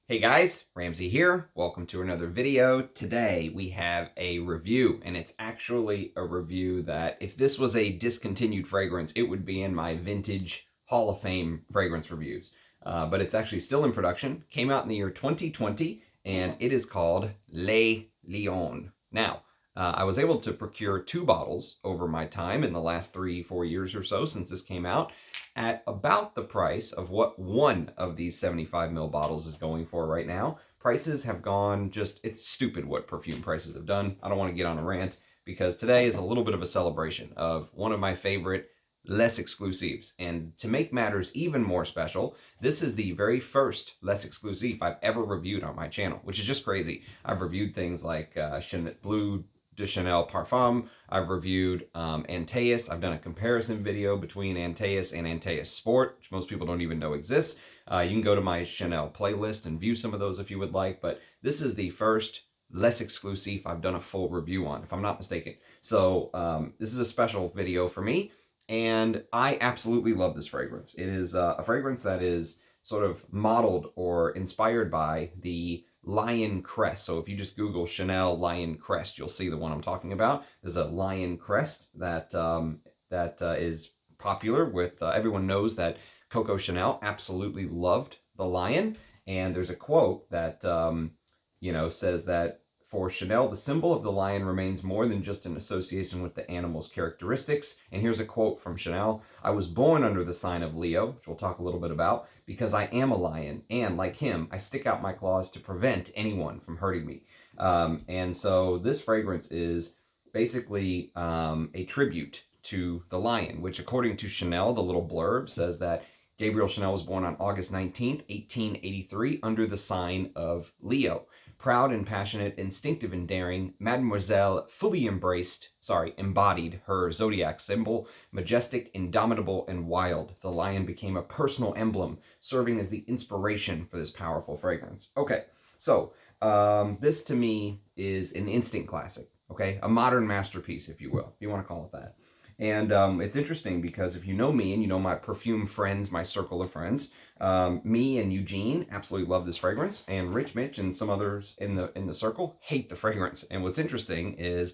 Hey guys, Ramsey here. Welcome to another video. Today we have a review, and it's actually a review that if this was a discontinued fragrance, it would be in my vintage Hall of Fame fragrance reviews. But it's actually still in production. Came out in the year 2020, and it is called Les Lions. Now, I was able to procure 2 bottles over my time in the last 3-4 years or so since this came out at about the price of what one of these 75 ml bottles is going for right now. Prices have gone it's stupid what perfume prices have done. I don't want to get on a rant because today is a little bit of a celebration of one of my favorite Les Exclusifs. And to make matters even more special, this is the very first Les Exclusif I've ever reviewed on my channel, which is just crazy. I've reviewed things like Bleu de Chanel Parfum. I've reviewed Antaeus. I've done a comparison video between Antaeus and Antaeus Sport, which most people don't even know exists. You can go to my Chanel playlist and view some of those if you would like, but this is the first Les Exclusif I've done a full review on, if I'm not mistaken. So this is a special video for me, and I absolutely love this fragrance. It is a fragrance that is sort of modeled or inspired by the lion crest. So if you just Google Chanel lion crest, you'll see the one I'm talking about. There's a lion crest that is popular with everyone knows that Coco Chanel absolutely loved the lion, and there's a quote that says that for Chanel, the symbol of the lion remains more than just an association with the animal's characteristics. And here's a quote from Chanel: "I was born under the sign of Leo," which we'll talk a little bit about, "because I am a lion, and like him, I stick out my claws to prevent anyone from hurting me." And so this fragrance is basically a tribute to the lion, which according to Chanel, the little blurb says that Gabriel Chanel was born on August 19th, 1883, under the sign of Leo. Proud and passionate, instinctive and daring, Mademoiselle fully embodied her zodiac symbol. Majestic, indomitable, and wild, the lion became a personal emblem, serving as the inspiration for this powerful fragrance. Okay, so this to me is an instant classic, okay? A modern masterpiece, if you will, if you want to call it that. And it's interesting because if you know me and you know my perfume friends, my circle of friends, me and Eugene absolutely love this fragrance, and Rich Mitch and some others in the circle hate the fragrance. And what's interesting is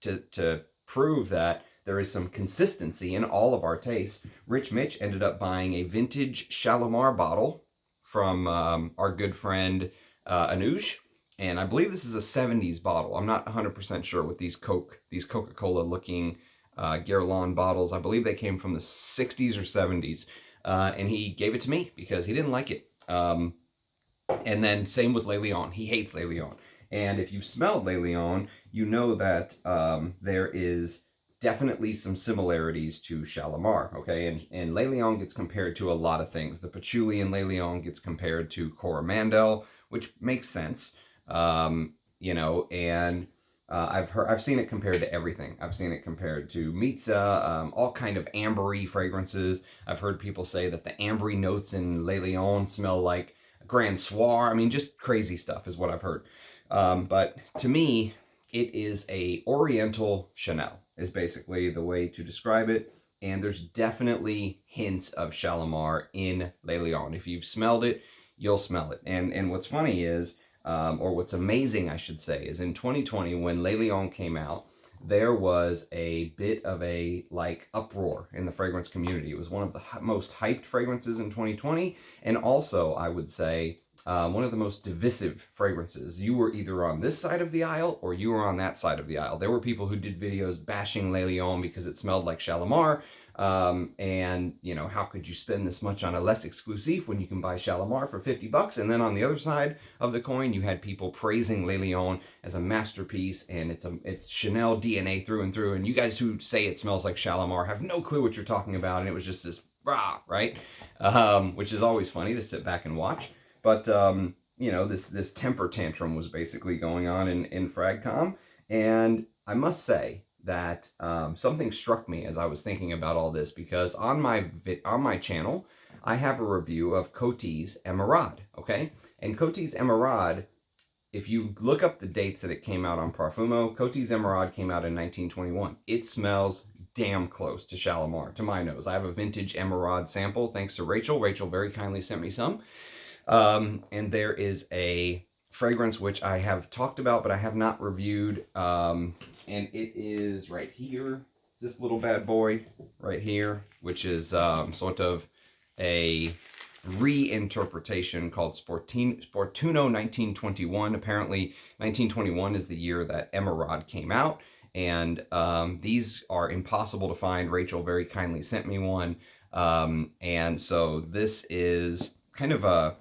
to prove that there is some consistency in all of our tastes. Rich Mitch ended up buying a vintage Shalimar bottle from our good friend Anuj. And I believe this is a 70s bottle. I'm not 100% sure with these Coca-Cola looking Guerlain bottles. I believe they came from the 60s or 70s. And he gave it to me because he didn't like it. And then same with Les Lions. He hates Les Lions. And if you've smelled Les Lions, you know that there is definitely some similarities to Shalimar, okay? And Les Lions gets compared to a lot of things. The patchouli in Les Lions gets compared to Coromandel, which makes sense, and I've seen it compared to everything. I've seen it compared to Mitza, all kind of ambery fragrances. I've heard people say that the ambery notes in Les Lions smell like Grand Soir. I mean, just crazy stuff is what I've heard. But to me, it is a Oriental Chanel is basically the way to describe it. And there's definitely hints of Shalimar in Les Lions. If you've smelled it, you'll smell it. And what's funny is, or what's amazing, I should say, is in 2020, when Les Lions came out, there was a bit of a uproar in the fragrance community. It was one of the most hyped fragrances in 2020, and also, I would say, one of the most divisive fragrances. You were either on this side of the aisle or you were on that side of the aisle. There were people who did videos bashing Les Lions because it smelled like Shalimar. And how could you spend this much on a Les Exclusif when you can buy Shalimar for $50? And then on the other side of the coin, you had people praising Les Lions as a masterpiece, and it's Chanel DNA through and through. And you guys who say it smells like Shalimar have no clue what you're talking about. And it was just this rah, right? Which is always funny to sit back and watch. But this temper tantrum was basically going on in Fragcom, and I must say that something struck me as I was thinking about all this, because on my channel I have a review of Coty's Emerald, okay? And Coty's Emerald, if you look up the dates that it came out on Parfumo, Coty's Emerald came out in 1921. It smells damn close to Shalimar, to my nose. I have a vintage Emerald sample, thanks to Rachel. Rachel very kindly sent me some. And there is a fragrance which I have talked about, but I have not reviewed. And it is right here. It's this little bad boy right here, which is sort of a reinterpretation called Sportuno 1921. Apparently, 1921 is the year that Emerald came out. And these are impossible to find. Rachel very kindly sent me one. And so this is kind of a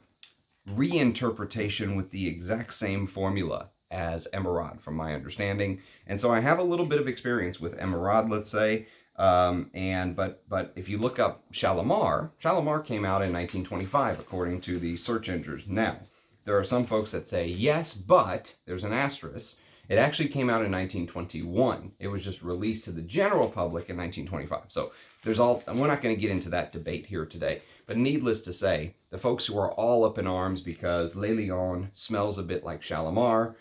reinterpretation with the exact same formula as Emerald, from my understanding. And so I have a little bit of experience with Emerald, let's say. But if you look up Shalimar came out in 1925, according to the search engines. Now, there are some folks that say yes, but there's an asterisk. It actually came out in 1921. It was just released to the general public in 1925. So we're not going to get into that debate here today. But needless to say, the folks who are all up in arms because Le Lion smells a bit like Shalimar,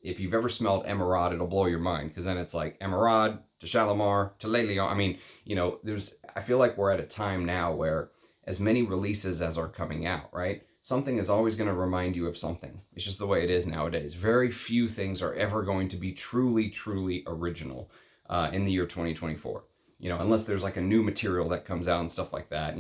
if you've ever smelled Emerald, it'll blow your mind, because then it's like Emerald to Shalimar to Le Lion. I mean, I feel like we're at a time now where as many releases as are coming out, right? Something is always going to remind you of something. It's just the way it is nowadays. Very few things are ever going to be truly, truly original in the year 2024. Unless there's like a new material that comes out and stuff like that.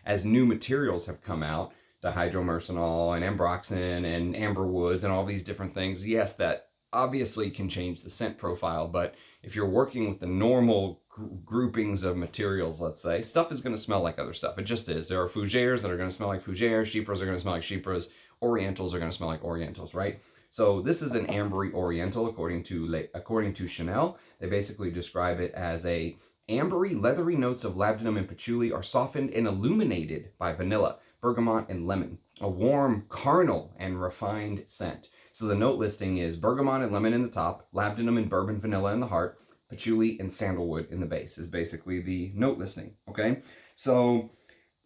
As new materials have come out, dihydromercenol and ambroxan and amber woods and all these different things, yes, that obviously can change the scent profile. But if you're working with the normal groupings of materials, let's say, stuff is going to smell like other stuff. It just is. There are fougères that are going to smell like fougères, chypres are going to smell like chypres, orientals are going to smell like orientals, right? So this is an ambery oriental, according to Chanel. They basically describe it as a ambery, leathery notes of labdanum and patchouli are softened and illuminated by vanilla, bergamot, and lemon. A warm, carnal, and refined scent. So the note listing is bergamot and lemon in the top, labdanum and bourbon vanilla in the heart, patchouli and sandalwood in the base is basically the note listing, okay? So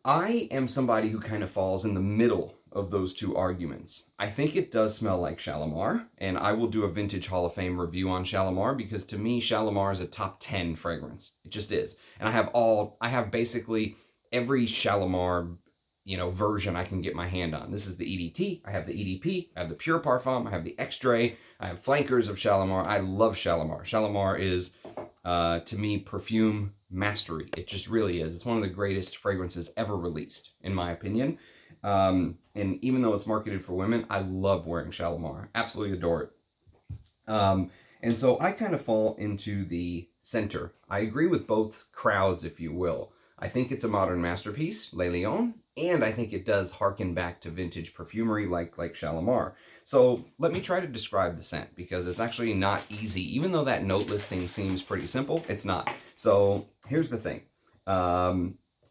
I am somebody who kind of falls in the middle of those two arguments. I think it does smell like Shalimar, and I will do a Vintage Hall of Fame review on Shalimar, because to me, Shalimar is a top 10 fragrance. It just is. And I have basically every Shalimar, version I can get my hand on. This is the EDT, I have the EDP, I have the Pure Parfum, I have the Extrait, I have flankers of Shalimar. I love Shalimar. Shalimar is, to me, perfume mastery. It just really is. It's one of the greatest fragrances ever released, in my opinion. And even though it's marketed for women, I love wearing Shalimar. Absolutely adore it. And so I kind of fall into the center. I agree with both crowds, if you will. I think it's a modern masterpiece, Le Lion, and I think it does harken back to vintage perfumery like Shalimar. So let me try to describe the scent, because it's actually not easy. Even though that note listing seems pretty simple, it's not. So here's the thing.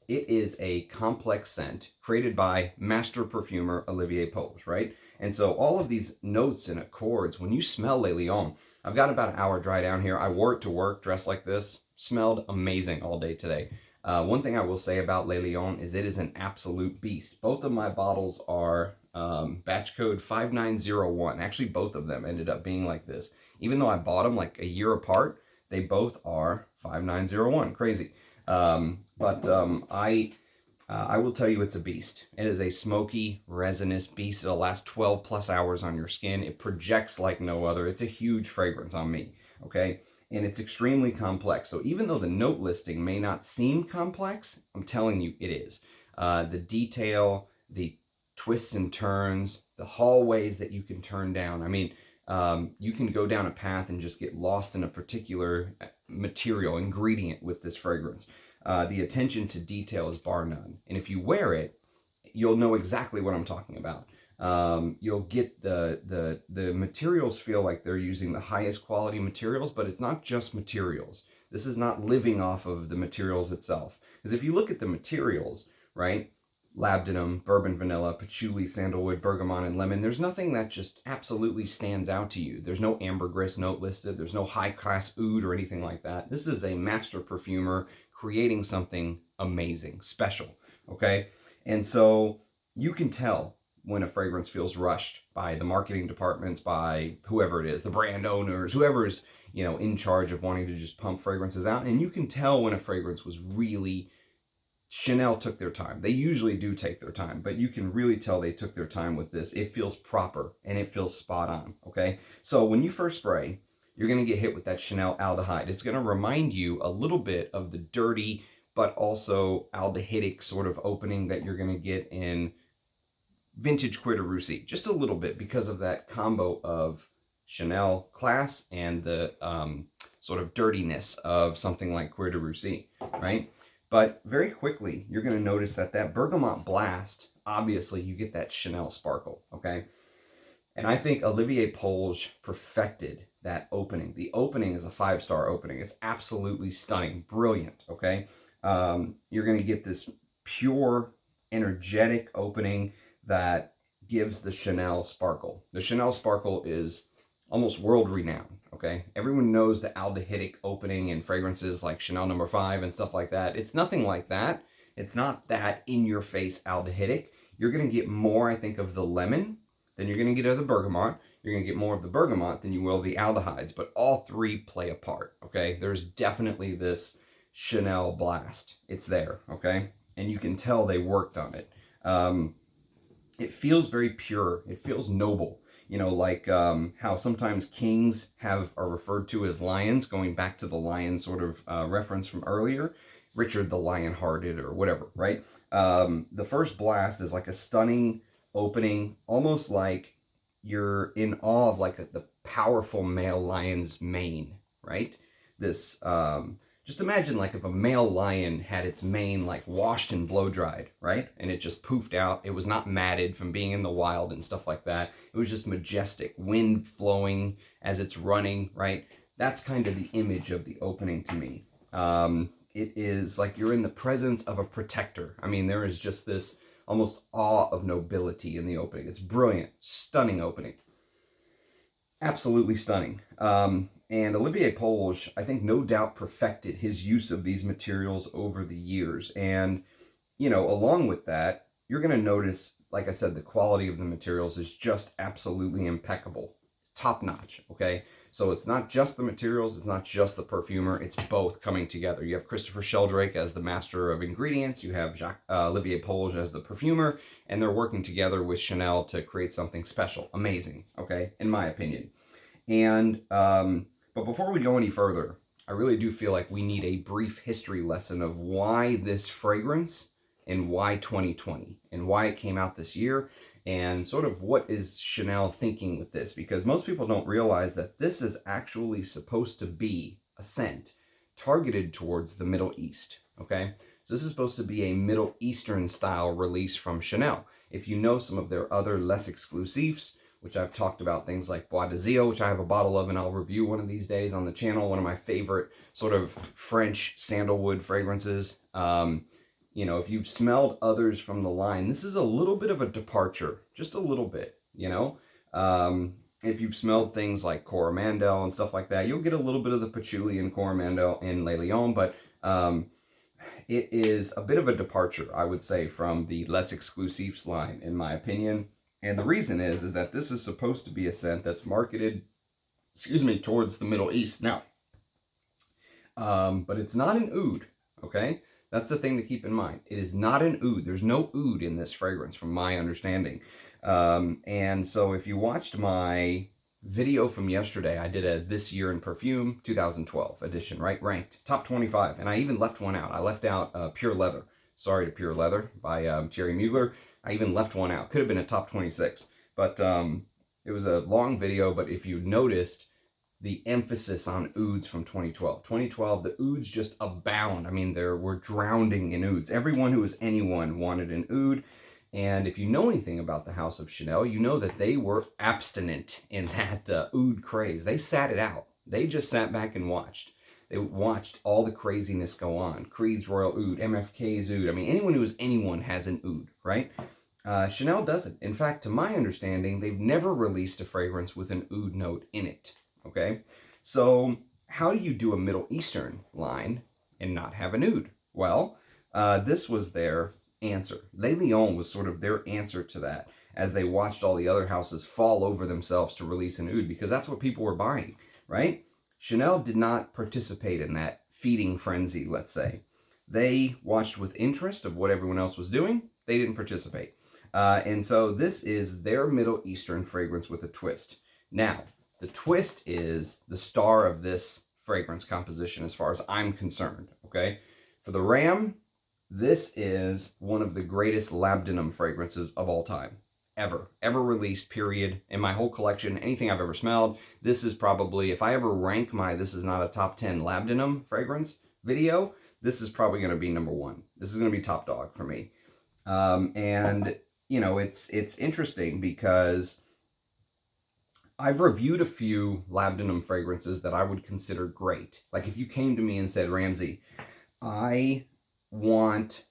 It is a complex scent created by master perfumer Olivier Pose, right? And so all of these notes and accords, when you smell Le Lion, I've got about an hour dry down here. I wore it to work dressed like this. Smelled amazing all day today. One thing I will say about Le Lion is it is an absolute beast. Both of my bottles are batch code 5901. Actually, both of them ended up being like this. Even though I bought them like a year apart, they both are 5901. Crazy. I will tell you it's a beast. It is a smoky, resinous beast. It'll last 12 plus hours on your skin. It projects like no other. It's a huge fragrance on me, okay? And it's extremely complex. So even though the note listing may not seem complex, I'm telling you it is. The detail, the twists and turns, the hallways that you can turn down. I mean, you can go down a path and just get lost in a particular material, ingredient with this fragrance. The attention to detail is bar none. And if you wear it, you'll know exactly what I'm talking about. You'll get the materials feel like they're using the highest quality materials, but it's not just materials. This is not living off of the materials itself. Because if you look at the materials, right, labdanum, bourbon vanilla, patchouli, sandalwood, bergamot, and lemon, there's nothing that just absolutely stands out to you. There's no ambergris note listed. There's no high-class oud or anything like that. This is a master perfumer creating something amazing, special, okay? And so you can tell when a fragrance feels rushed by the marketing departments, by whoever it is, the brand owners, whoever's, in charge of wanting to just pump fragrances out. And you can tell when a fragrance was really Chanel took their time. They usually do take their time, but you can really tell they took their time with this. It feels proper and it feels spot on, okay? So when you first spray, you're gonna get hit with that Chanel aldehyde. It's gonna remind you a little bit of the dirty, but also aldehydic sort of opening that you're gonna get in vintage Cuir Russie, just a little bit because of that combo of Chanel class and the sort of dirtiness of something like Cuir Russie, right? But very quickly, you're going to notice that that bergamot blast, obviously you get that Chanel sparkle, okay? And I think Olivier Polge perfected that opening. The opening is a 5-star opening. It's absolutely stunning, brilliant, okay? You're going to get this pure, energetic opening that gives the Chanel sparkle. The Chanel sparkle is almost world renowned, okay? Everyone knows the aldehydic opening in fragrances like Chanel No. 5 and stuff like that. It's nothing like that. It's not that in-your-face aldehydic. You're going to get more, I think, of the lemon than you're going to get of the bergamot. You're going to get more of the bergamot than you will the aldehydes, but all three play a part, okay? There's definitely this Chanel blast. It's there, okay? And you can tell they worked on it. It feels very pure. It feels noble. You know, like how sometimes kings are referred to as lions, going back to the lion sort of reference from earlier. Richard the Lion-Hearted or whatever, right? The first blast is like a stunning opening, almost like you're in awe of like the powerful male lion's mane, right? This, just imagine like if a male lion had its mane like washed and blow dried, right? And it just poofed out. It was not matted from being in the wild and stuff like that. It was just majestic, wind flowing as it's running, right? That's kind of the image of the opening to me. It is like you're in the presence of a protector. I mean, there is just this almost awe of nobility in the opening. It's brilliant, stunning opening. Absolutely stunning. And Olivier Polge, I think, no doubt perfected his use of these materials over the years. And, you know, along with that, you're going to notice, like I said, the quality of the materials is just absolutely impeccable. Top notch, okay? So it's not just the materials, it's not just the perfumer, it's both coming together. You have Christopher Sheldrake as the master of ingredients, you have Olivier Polge as the perfumer, and they're working together with Chanel to create something special. Amazing, okay, in my opinion. And, but before we go any further, I really do feel like we need a brief history lesson of why this fragrance and why 2020 and why it came out this year and sort of what is Chanel thinking with this, because most people don't realize that this is actually supposed to be a scent targeted towards the Middle East, okay? So this is supposed to be a Middle Eastern style release from Chanel. If you know some of their other less exclusifs, which I've talked about, things like Bois de Zio, which I have a bottle of and I'll review one of these days on the channel, one of my favorite sort of French sandalwood fragrances. You know, if you've smelled others from the line, this is a little bit of a departure, just a little bit, you know. If you've smelled things like Coromandel and stuff like that, you'll get a little bit of the patchouli in Coromandel and Le Lion, but it is a bit of a departure, I would say, from the less exclusifs line, in my opinion. And the reason is that this is supposed to be a scent that's marketed, towards the Middle East. Now, but it's not an oud, okay? That's the thing to keep in mind. It is not an oud. There's no oud in this fragrance, from my understanding. And so if you watched my video from yesterday, I did a This Year in Perfume 2012 edition, right? Ranked top 25. And I even left one out. I left out Pure Leather. Sorry to Pure Leather by Thierry Mugler. I even left one out. Could have been a top 26. But it was a long video. But if you noticed, the emphasis on ouds from 2012. 2012, the ouds just abound. I mean, we're drowning in ouds. Everyone who was anyone wanted an oud. And if you know anything about the House of Chanel, you know that they were abstinent in that oud craze. They sat it out. They just sat back and watched. They watched all the craziness go on. Creed's Royal Oud, MFK's Oud. I mean, anyone who is anyone has an oud, right? Chanel doesn't. In fact, to my understanding, they've never released a fragrance with an oud note in it. Okay, so how do you do a Middle Eastern line and not have an oud? Well, this was their answer. Le Lion was sort of their answer to that, as they watched all the other houses fall over themselves to release an oud, because that's what people were buying, right? Chanel did not participate in that feeding frenzy, let's say. They watched with interest of what everyone else was doing. They didn't participate. And so this is their Middle Eastern fragrance with a twist. Now, the twist is the star of this fragrance composition as far as I'm concerned, okay? For the Ram, this is one of the greatest labdanum fragrances of all time. Ever released, period. In my whole collection, anything I've ever smelled, this is probably, if I ever rank my this is not a top 10 labdanum fragrance video, this is probably going to be number one. This is going to be top dog for me. And, you know, it's interesting because I've reviewed a few labdanum fragrances that I would consider great. Like if you came to me and said, Ramsey, I want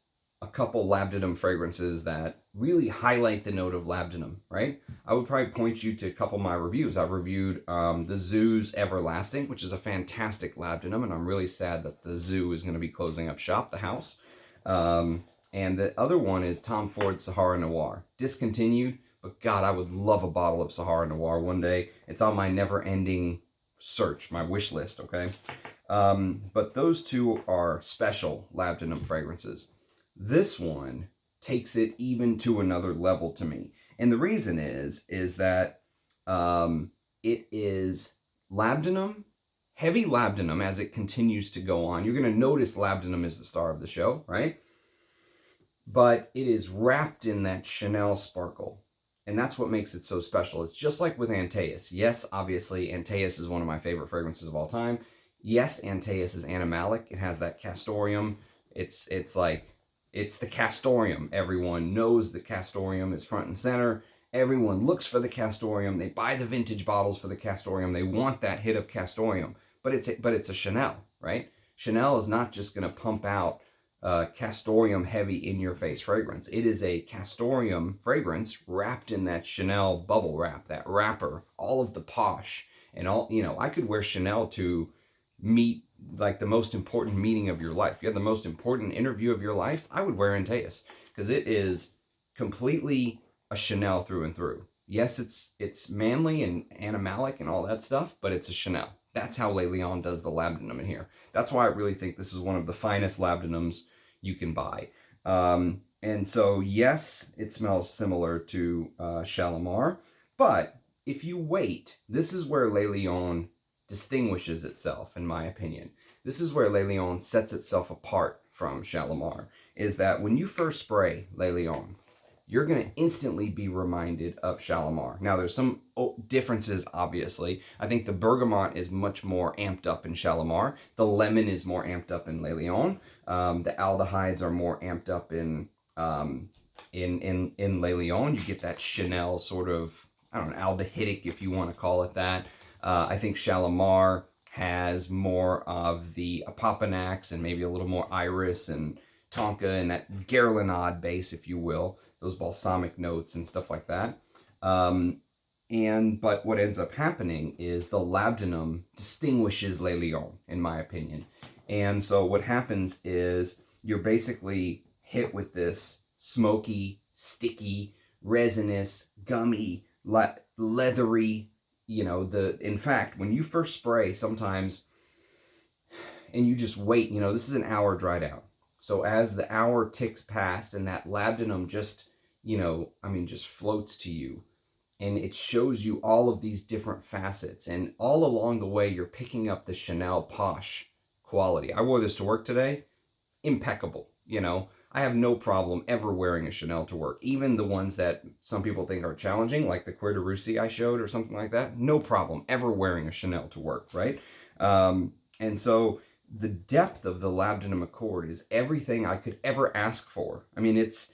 a couple labdanum fragrances that really highlight the note of labdanum, right? I would probably point you to a couple of my reviews. I've reviewed the Zoo's Everlasting, which is a fantastic labdanum, and I'm really sad that the Zoo is going to be closing up shop, the house. And the other one is Tom Ford's Sahara Noir. Discontinued, but God, I would love a bottle of Sahara Noir one day. It's on my never-ending search, my wish list, okay? But those two are special labdanum fragrances. This one takes it even to another level to me. And the reason is that it is labdanum, heavy labdanum as it continues to go on. You're going to notice labdanum is the star of the show, right? But it is wrapped in that Chanel sparkle. And that's what makes it so special. It's just like with Antaeus. Yes, obviously, Antaeus is one of my favorite fragrances of all time. Yes, Antaeus is animalic. It has that castoreum. It's the castoreum. Everyone knows the castoreum is front and center. Everyone looks for the castoreum. They buy the vintage bottles for the castoreum. They want that hit of castoreum. But it's a Chanel, right? Chanel is not just going to pump out castoreum heavy in your face fragrance. It is a castoreum fragrance wrapped in that Chanel bubble wrap, that wrapper, all of the posh and all, you know, I could wear Chanel to meet like the most important meeting of your life. If you had the most important interview of your life, I would wear Antaeus because it is completely a Chanel through and through. Yes, it's manly and animalic and all that stuff, but it's a Chanel. That's how Le Lion does the labdanum in here. That's why I really think this is one of the finest labdanums you can buy. And so, yes, it smells similar to Shalimar, but if you wait, this is where Le Lion distinguishes itself, in my opinion. This is where Le Lion sets itself apart from Shalimar, is that when you first spray Le Lion, you're going to instantly be reminded of Shalimar. Now, there's some differences, obviously. I think the bergamot is much more amped up in Shalimar. The lemon is more amped up in Le Lion. The aldehydes are more amped up in Le Lion. You get that Chanel sort of, I don't know, aldehydic, if you want to call it that. I think Shalimar has more of the Apopanax and maybe a little more iris and tonka and that Guerlain base, if you will, those balsamic notes and stuff like that. But what ends up happening is the labdanum distinguishes Le Lion, in my opinion. And so what happens is you're basically hit with this smoky, sticky, resinous, gummy, leathery, you know, in fact, when you first spray sometimes, and you just wait, you know, this is an hour dried out. So as the hour ticks past and that labdanum just, you know, I mean, just floats to you and it shows you all of these different facets. And all along the way, you're picking up the Chanel posh quality. I wore this to work today. Impeccable. You know, I have no problem ever wearing a Chanel to work. Even the ones that some people think are challenging, like the Cuir de Russie I showed or something like that. No problem ever wearing a Chanel to work, right? And so the depth of the labdanum accord is everything I could ever ask for. I mean, it's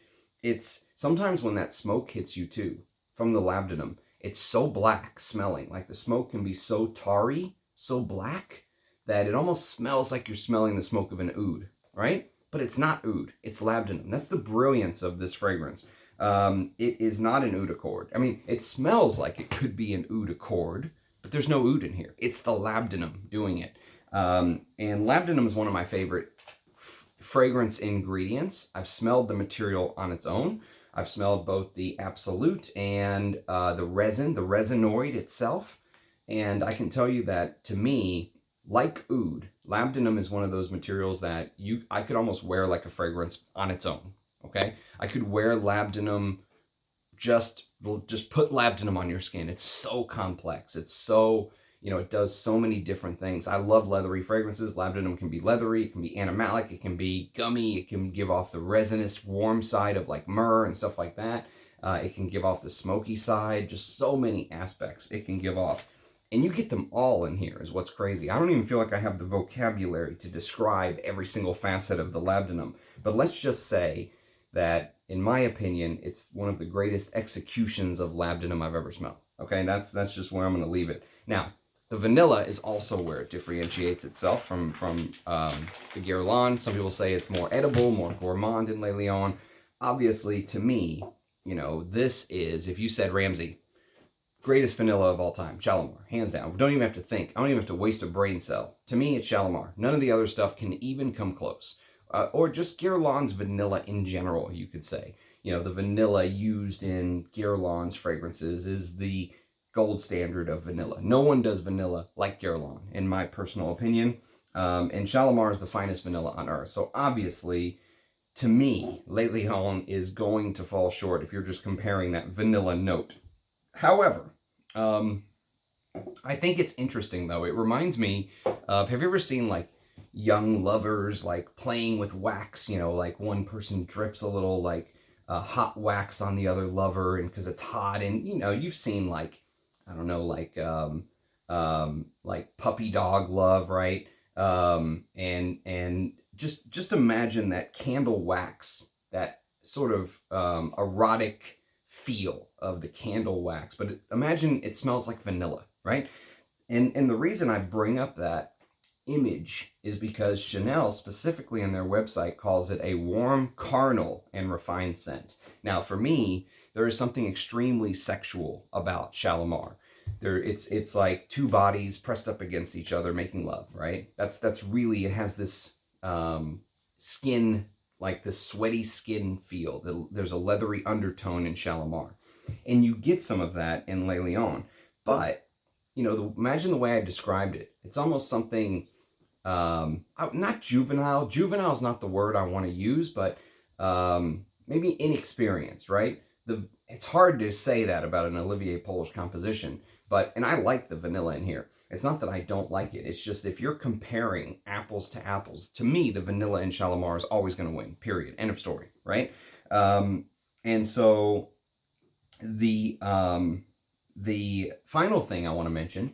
sometimes when that smoke hits you too from the labdanum, it's so black smelling. Like the smoke can be so tarry, so black that it almost smells like you're smelling the smoke of an oud, right? But it's not oud, it's labdanum. That's the brilliance of this fragrance. It is not an oud accord. I mean, it smells like it could be an oud accord, but there's no oud in here. It's the labdanum doing it. And labdanum is one of my favorite fragrance ingredients. I've smelled the material on its own. I've smelled both the absolute and the resin, the resinoid itself. And I can tell you that, to me, Like oud, labdanum is one of those materials that I could almost wear like a fragrance on its own. Okay, I could wear labdanum, just put labdanum on your skin. It's so complex. It's so, it does so many different things. I love leathery fragrances. Labdanum can be leathery, it can be animalic, it can be gummy, it can give off the resinous warm side of like myrrh and stuff like that. It can give off the smoky side, just so many aspects it can give off. And you get them all in here is what's crazy. I don't even feel like I have the vocabulary to describe every single facet of the labdanum. But let's just say that, in my opinion, it's one of the greatest executions of labdanum I've ever smelled. Okay, that's just where I'm going to leave it. Now, the vanilla is also where it differentiates itself from the Guerlain. Some people say it's more edible, more gourmand in Le Lion. Obviously, to me, this is, if you said, Ramsey, greatest vanilla of all time, Shalimar, hands down. Don't even have to think. I don't even have to waste a brain cell. To me, it's Shalimar. None of the other stuff can even come close. Or just Guerlain's vanilla in general, you could say. The vanilla used in Guerlain's fragrances is the gold standard of vanilla. No one does vanilla like Guerlain, in my personal opinion. And Shalimar is the finest vanilla on earth. So obviously, to me, Le Lion is going to fall short if you're just comparing that vanilla note. However, I think it's interesting, though. It reminds me of, have you ever seen like young lovers like playing with wax? Like one person drips a little like hot wax on the other lover, and because it's hot, and you've seen like, I don't know, like puppy dog love, right? And just imagine that candle wax, that sort of erotic feel of the candle wax, but imagine it smells like vanilla, right? And the reason I bring up that image is because Chanel, specifically on their website, calls it a warm, carnal, and refined scent. Now, for me, there is something extremely sexual about Shalimar. It's like two bodies pressed up against each other making love, right? That's really, it has this skin, like the sweaty skin feel. There's a leathery undertone in Shalimar. And you get some of that in Le Lion. But, imagine the way I described it. It's almost something, not juvenile. Juvenile is not the word I want to use, but maybe inexperienced, right? It's hard to say that about an Olivier Polish composition, and I like the vanilla in here. It's not that I don't like it. It's just, if you're comparing apples to apples, to me, the vanilla in Shalimar is always going to win, period. End of story, right? And so the final thing I want to mention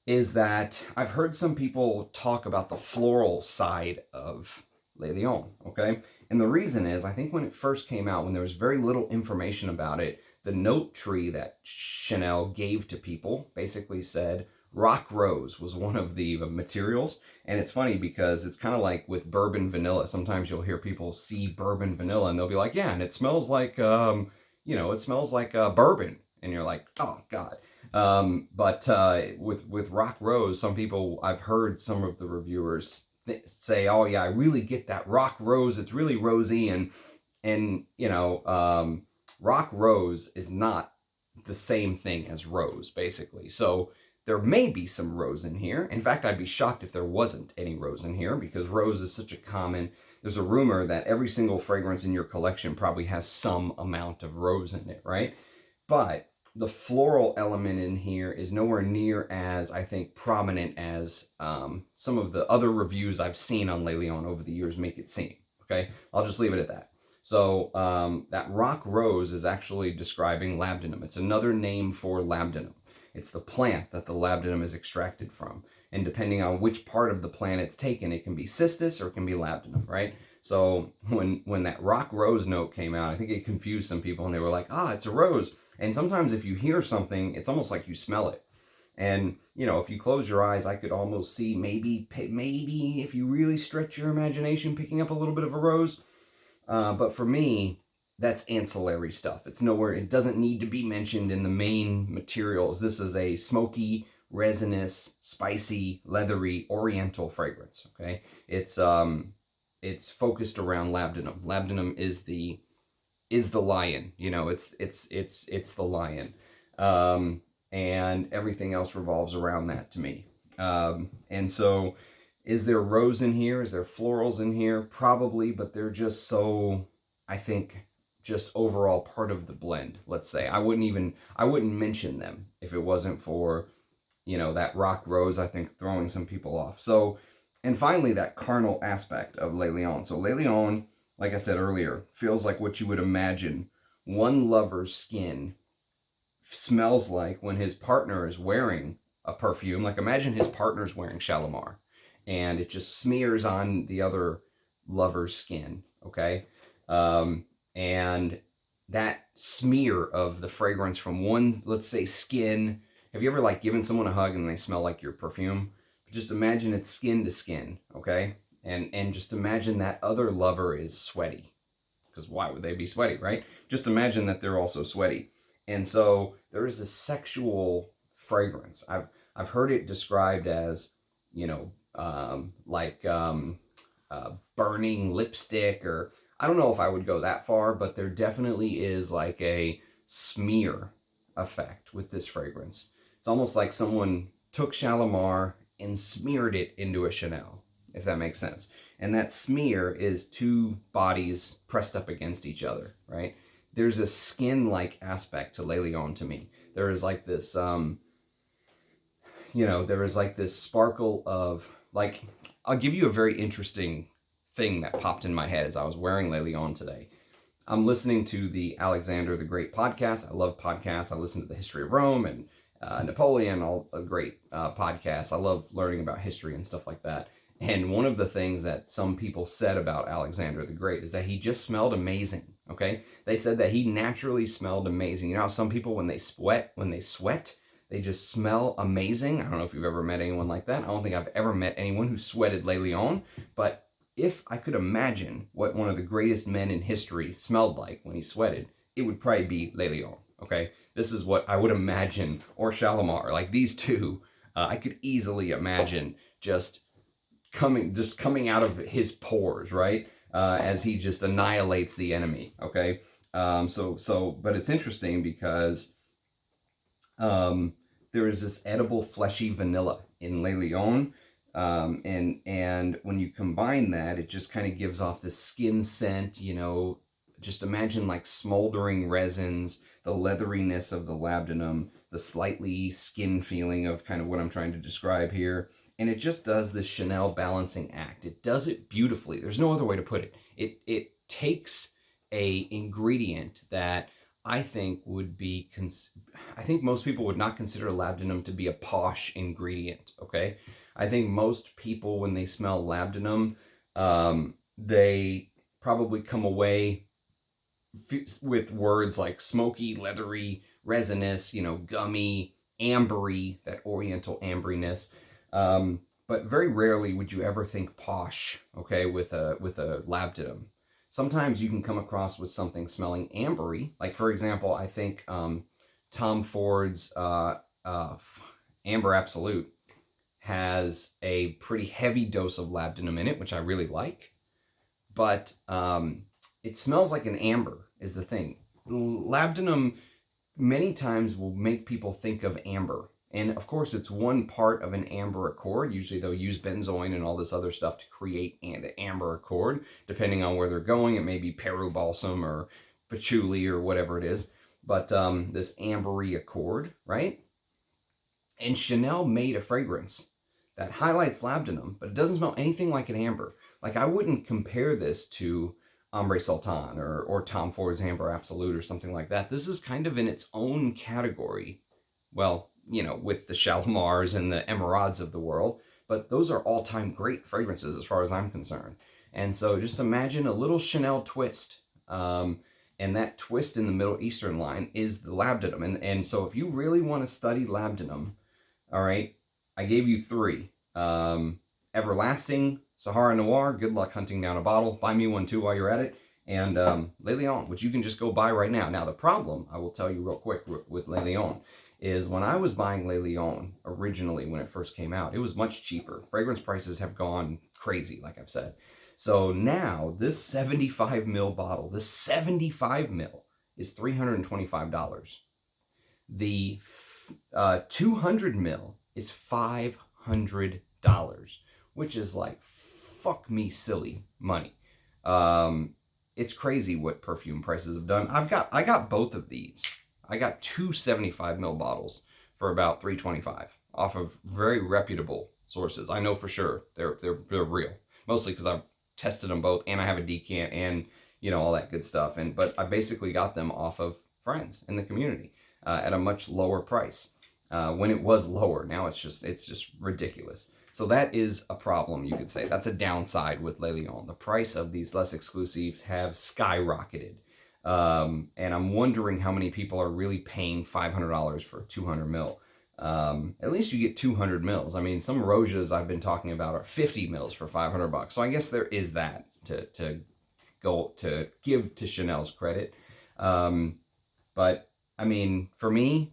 is that I've heard some people talk about the floral side of Le Lion, okay? And the reason is, I think when it first came out, when there was very little information about it, the note tree that Chanel gave to people basically said rock rose was one of the materials. And it's funny because it's kind of like with bourbon vanilla. Sometimes you'll hear people see bourbon vanilla and they'll be like, yeah, and it smells like, it smells like bourbon. And you're like, oh, God. But with rock rose, some people, I've heard some of the reviewers say, oh yeah, I really get that rock rose. It's really rosy, and rock rose is not the same thing as rose, basically. So there may be some rose in here. In fact, I'd be shocked if there wasn't any rose in here, because rose is such a common. There's a rumor that every single fragrance in your collection probably has some amount of rose in it, right? But the floral element in here is nowhere near as, I think, prominent as some of the other reviews I've seen on Le Lion over the years make it seem. Okay, I'll just leave it at that. So that rock rose is actually describing labdanum. It's another name for labdanum. It's the plant that the labdanum is extracted from. And depending on which part of the plant it's taken, it can be cistus or it can be labdanum, right? So when that rock rose note came out, I think it confused some people, and they were like, it's a rose. And sometimes if you hear something, it's almost like you smell it. And, if you close your eyes, I could almost see maybe if you really stretch your imagination, picking up a little bit of a rose. But for me, that's ancillary stuff. It's nowhere, it doesn't need to be mentioned in the main materials. This is a smoky, resinous, spicy, leathery, oriental fragrance, okay? It's focused around labdanum. Labdanum is the lion, it's the lion. And everything else revolves around that to me. And so, is there rose in here? Is there florals in here? Probably, but they're just so, I think, just overall part of the blend. Let's say I wouldn't mention them if it wasn't for, that rock rose. I think throwing some people off. So, and finally, that carnal aspect of Le Lion. So Le Lion, like I said earlier, feels like what you would imagine one lover's skin smells like when his partner is wearing a perfume. Like imagine his partner's wearing Shalimar and it just smears on the other lover's skin, okay? And that smear of the fragrance from one, let's say, skin. Have you ever like given someone a hug and they smell like your perfume? Just imagine it's skin to skin, okay? And just imagine that other lover is sweaty, because why would they be sweaty, right? Just imagine that they're also sweaty. And so there is a sexual fragrance. I've heard it described as, you know, burning lipstick, or I don't know if I would go that far, but there definitely is like a smear effect with this fragrance. It's almost like someone took Shalimar and smeared it into a Chanel, if that makes sense. And that smear is two bodies pressed up against each other, right? There's a skin-like aspect to Le Lion to me. There is like this, there is like this sparkle of, like, I'll give you a very interesting thing that popped in my head as I was wearing Le Lion today. I'm listening to the Alexander the Great podcast. I love podcasts. I listen to the History of Rome and Napoleon, all a great podcasts. I love learning about history and stuff like that. And one of the things that some people said about Alexander the Great is that he just smelled amazing. Okay, they said that he naturally smelled amazing. You know how some people when they sweat, they just smell amazing. I don't know if you've ever met anyone like that. I don't think I've ever met anyone who sweated Le Lion, but if I could imagine what one of the greatest men in history smelled like when he sweated, it would probably be Le Lion. Okay, this is what I would imagine, or Shalimar, like these two. I could easily imagine just coming out of his pores, right? As he just annihilates the enemy. Okay, but it's interesting because there is this edible fleshy vanilla in Le Lion. And when you combine that, it just kind of gives off this skin scent, just imagine like smoldering resins, the leatheriness of the labdanum, the slightly skin feeling of kind of what I'm trying to describe here. And it just does this Chanel balancing act. It does it beautifully. There's no other way to put it. It takes a ingredient that I think I think most people would not consider labdanum to be a posh ingredient, okay? I think most people, when they smell labdanum, they probably come away with words like smoky, leathery, resinous, gummy, ambery, that oriental amberiness. But very rarely would you ever think posh, okay, with a labdanum. Sometimes you can come across with something smelling ambery. Like, for example, I think Tom Ford's Amber Absolute has a pretty heavy dose of labdanum in it, which I really like. But it smells like an amber is the thing. Labdanum many times will make people think of amber. And of course, it's one part of an amber accord. Usually they'll use benzoin and all this other stuff to create an amber accord. Depending on where they're going, it may be Peru balsam or patchouli or whatever it is. But this ambery accord, right? And Chanel made a fragrance that highlights labdanum, but it doesn't smell anything like an amber. Like, I wouldn't compare this to Ambre Sultan or Tom Ford's Amber Absolute or something like that. This is kind of in its own category. Well, with the Shalimars and the Emerauds of the world, but those are all-time great fragrances as far as I'm concerned. And so just imagine a little Chanel twist. And that twist in the Middle Eastern line is the labdanum. And so if you really want to study labdanum, all right, I gave you three. Everlasting, Sahara Noir, good luck hunting down a bottle. Buy me one too while you're at it. And Le Lion, which you can just go buy right now. Now, the problem, I will tell you real quick with Le Lion, is when I was buying Le Lion originally when it first came out, it was much cheaper. Fragrance prices have gone crazy, like I've said. So now, this 75 mil bottle, this 75 mil is $325. The 200 mil is $500. which is like, fuck me silly money. It's crazy what perfume prices have done. I got both of these. I got two 75 ml bottles for about $3.25 off of very reputable sources. I know for sure they're real. Mostly because I've tested them both, and I have a decant, and all that good stuff. But I basically got them off of friends in the community at a much lower price. When it was lower, now it's just ridiculous. So that is a problem, you could say. That's a downside with Le Lion. The price of these less exclusives have skyrocketed. And I'm wondering how many people are really paying $500 for 200 mil. At least you get 200 mils. I mean, some Rojas I've been talking about are 50 mils for $500. So I guess there is that to give to Chanel's credit. But I mean, for me,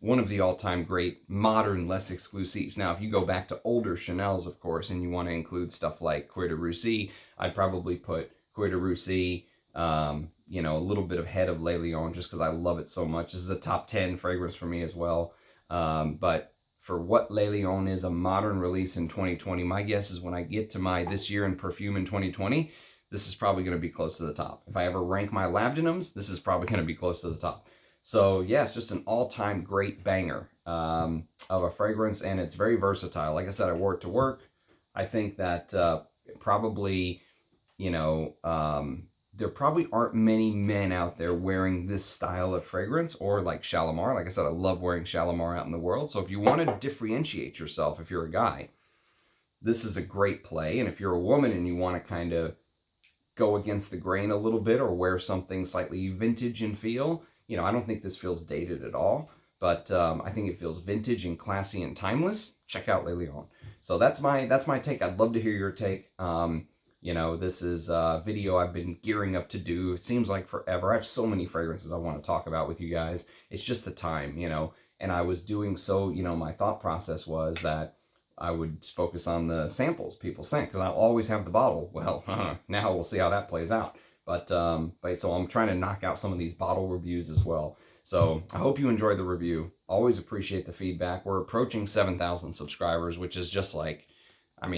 one of the all-time great modern less exclusives. Now, if you go back to older Chanel's, of course, and you want to include stuff like Cuir de Russie, I'd probably put Cuir de Russie, a little bit ahead of Le Lion just because I love it so much. This is a top 10 fragrance for me as well. But for what Le Lion is, a modern release in 2020, my guess is when I get to my This Year in Perfume in 2020, this is probably going to be close to the top. If I ever rank my Labdanums, this is probably going to be close to the top. So yeah, it's just an all-time great banger of a fragrance, and it's very versatile. Like I said, I wore it to work. I think that probably, there probably aren't many men out there wearing this style of fragrance, or like Shalimar. Like I said, I love wearing Shalimar out in the world. So if you want to differentiate yourself, if you're a guy, this is a great play. And if you're a woman and you want to kind of go against the grain a little bit, or wear something slightly vintage in feel, I don't think this feels dated at all, but I think it feels vintage and classy and timeless. Check out Le Lion. So that's my take. I'd love to hear your take. This is a video I've been gearing up to do. It seems like forever. I have so many fragrances I want to talk about with you guys. It's just the time, and I was doing so, my thought process was that I would focus on the samples people sent, because I'll always have the bottle. Well, now we'll see how that plays out. But so I'm trying to knock out some of these bottle reviews as well. So I hope you enjoyed the review. Always appreciate the feedback. We're approaching 7,000 subscribers, which is just like,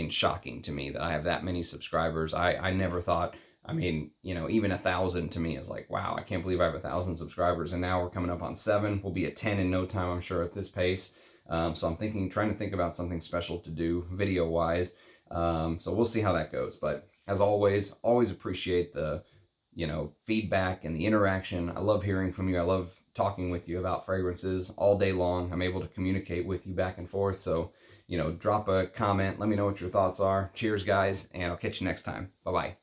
shocking to me that I have that many subscribers. I never thought, even 1,000 to me is like, wow, I can't believe I have 1,000 subscribers. And now we're coming up on 7. We'll be at 10 in no time, I'm sure, at this pace. So I'm trying to think about something special to do video-wise. So we'll see how that goes. But as always appreciate the feedback and the interaction. I love hearing from you. I love talking with you about fragrances all day long. I'm able to communicate with you back and forth. So, drop a comment. Let me know what your thoughts are. Cheers, guys, and I'll catch you next time. Bye-bye.